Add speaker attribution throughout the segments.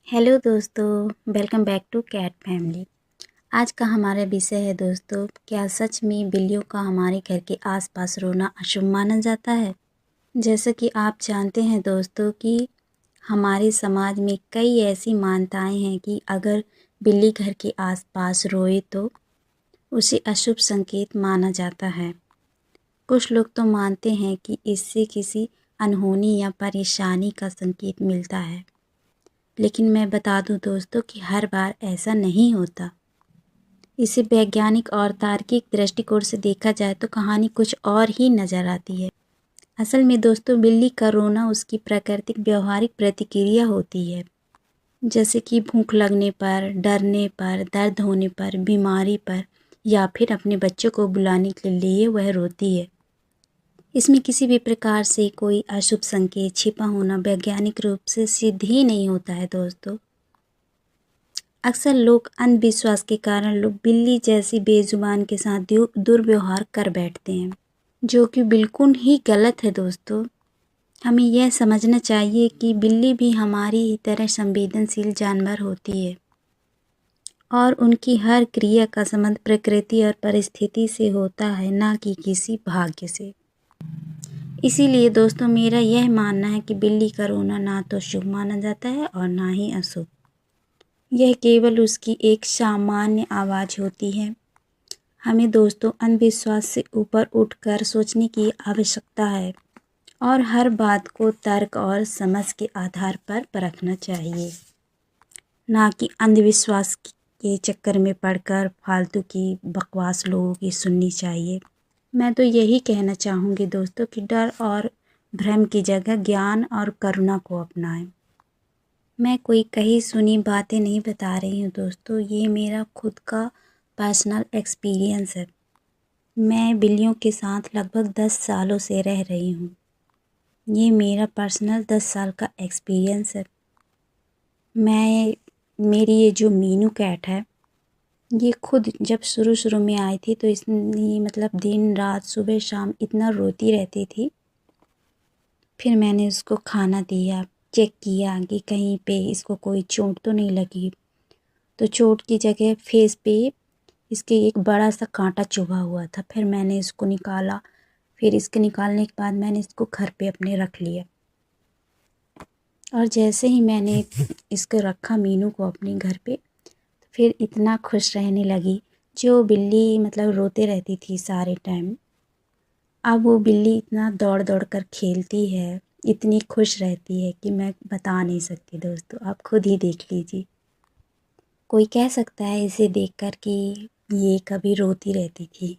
Speaker 1: Hello दोस्तों, welcome back to cat family. आज का हमारा विषय है दोस्तों, क्या सच में बिल्लियों का हमारे घर के आसपास रोना अशुभ माना जाता है। जैसा कि आप जानते हैं दोस्तों कि हमारे समाज में कई ऐसी मान्यताएं हैं कि अगर बिल्ली घर के आसपास रोए तो उसे अशुभ संकेत माना जाता है। कुछ लोग तो मानते हैं कि इससे किसी अनहोनी या परेशानी का संकेत मिलता है, लेकिन मैं बता दूं दोस्तों कि हर बार ऐसा नहीं होता। इसे वैज्ञानिक और तार्किक दृष्टिकोण से देखा जाए तो कहानी कुछ और ही नज़र आती है। असल में दोस्तों, बिल्ली का रोना उसकी प्राकृतिक व्यवहारिक प्रतिक्रिया होती है। जैसे कि भूख लगने पर, डरने पर, दर्द होने पर, बीमारी पर या फिर अपने बच्चों को बुलाने के लिए वह रोती है। इसमें किसी भी प्रकार से कोई अशुभ संकेत छिपा होना वैज्ञानिक रूप से सिद्ध ही नहीं होता है दोस्तों। अक्सर लोग अंधविश्वास के कारण लोग बिल्ली जैसी बेजुबान के साथ दुर्व्यवहार कर बैठते हैं, जो कि बिल्कुल ही गलत है दोस्तों। हमें यह समझना चाहिए कि बिल्ली भी हमारी ही तरह संवेदनशील जानवर होती है और उनकी हर क्रिया का संबंध प्रकृति और परिस्थिति से होता है, ना कि किसी भाग्य से। इसीलिए दोस्तों, मेरा यह मानना है कि बिल्ली का रोना ना तो शुभ माना जाता है और ना ही अशुभ। यह केवल उसकी एक सामान्य आवाज़ होती है। हमें दोस्तों अंधविश्वास से ऊपर उठकर सोचने की आवश्यकता है और हर बात को तर्क और समझ के आधार पर परखना चाहिए, ना कि अंधविश्वास के चक्कर में पड़कर फालतू की बकवास लोगों की सुननी चाहिए। मैं तो यही कहना चाहूँगी दोस्तों कि डर और भ्रम की जगह ज्ञान और करुणा को अपनाएं। मैं कोई कही सुनी बातें नहीं बता रही हूँ दोस्तों, ये मेरा खुद का पर्सनल एक्सपीरियंस है। मैं बिल्लियों के साथ लगभग 10 सालों से रह रही हूँ। ये मेरा पर्सनल 10 साल का एक्सपीरियंस है। मेरी ये जो मीनू कैट है, ये खुद जब शुरू में आई थी तो इसने मतलब दिन रात सुबह शाम इतना रोती रहती थी। फिर मैंने उसको खाना दिया, चेक किया कि कहीं पे इसको कोई चोट तो नहीं लगी। तो चोट की जगह फेस पे इसके एक बड़ा सा कांटा चुभा हुआ था। फिर मैंने इसको निकाला। फिर इसके निकालने के बाद मैंने इसको घर पे अपने रख लिया। और जैसे ही मैंने इसको रखा मीनू को अपने घर पे, फिर इतना खुश रहने लगी। जो बिल्ली मतलब रोते रहती थी सारे टाइम, अब वो बिल्ली इतना दौड़ दौड़ कर खेलती है, इतनी खुश रहती है कि मैं बता नहीं सकती दोस्तों। आप खुद ही देख लीजिए। कोई कह सकता है इसे देखकर कि ये कभी रोती रहती थी।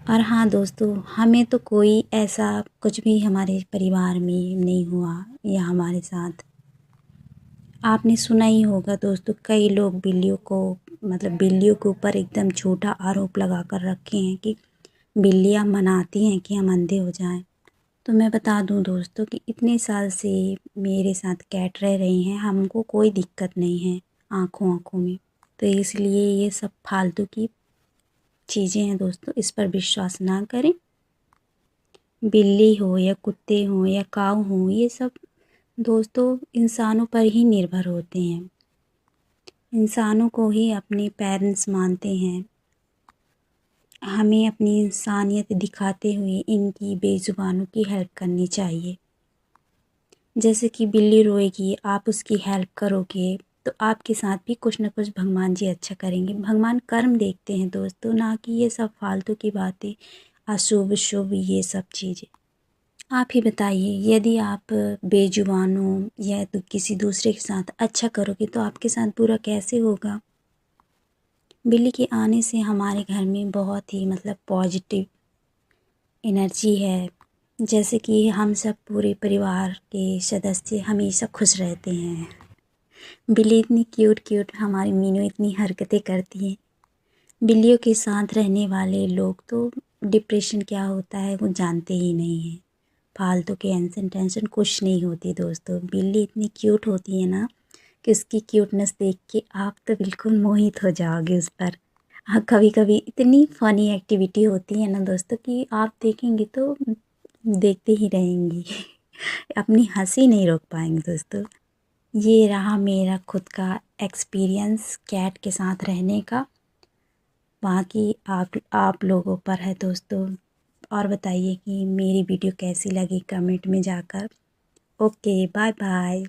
Speaker 1: और हाँ दोस्तों, हमें तो कोई ऐसा कुछ भी हमारे परिवार में नहीं हुआ या हमारे साथ। आपने सुना ही होगा दोस्तों, कई लोग बिल्लियों के ऊपर एकदम झूठा आरोप लगा कर रखे हैं कि बिल्लियाँ मनाती हैं कि हम अंधे हो जाएं। तो मैं बता दूं दोस्तों कि इतने साल से मेरे साथ कैट रह रही हैं, हमको कोई दिक्कत नहीं है आँखों में। तो इसलिए ये सब फालतू की चीज़ें हैं दोस्तों, इस पर विश्वास ना करें। बिल्ली हो या कुत्ते हो या काऊ हो, ये सब दोस्तों इंसानों पर ही निर्भर होते हैं। इंसानों को ही अपने पेरेंट्स मानते हैं। हमें अपनी इंसानियत दिखाते हुए इनकी बेजुबानों की हेल्प करनी चाहिए। जैसे कि बिल्ली रोएगी, आप उसकी हेल्प करोगे तो आपके साथ भी कुछ न कुछ भगवान जी अच्छा करेंगे। भगवान कर्म देखते हैं दोस्तों, ना कि ये सब फालतू की बातें, अशुभ शुभ ये सब चीज़ें। आप ही बताइए, यदि आप बेजुबान हो या तो किसी दूसरे के साथ अच्छा करोगे तो आपके साथ बुरा कैसे होगा। बिल्ली के आने से हमारे घर में बहुत ही मतलब पॉजिटिव एनर्जी है। जैसे कि हम सब पूरे परिवार के सदस्य हमेशा खुश रहते हैं। बिल्ली इतनी क्यूट हमारी मीनू इतनी हरकतें करती है। बिल्लियों के साथ रहने वाले लोग तो डिप्रेशन क्या होता है वो जानते ही नहीं हैं। फालतू के टेंशन कुछ नहीं होती दोस्तों। बिल्ली इतनी क्यूट होती है ना कि उसकी क्यूटनेस देख के आप तो बिल्कुल मोहित हो जाओगे उस पर। हाँ, कभी कभी इतनी फ़नी एक्टिविटी होती है ना दोस्तों कि आप देखेंगे तो देखते ही रहेंगी। अपनी हंसी नहीं रोक पाएंगे दोस्तों। ये रहा मेरा खुद का एक्सपीरियंस कैट के साथ रहने का। बाकी आप लोगों पर है दोस्तों। और बताइए कि मेरी वीडियो कैसी लगी कमेंट में जाकर। Okay, bye bye.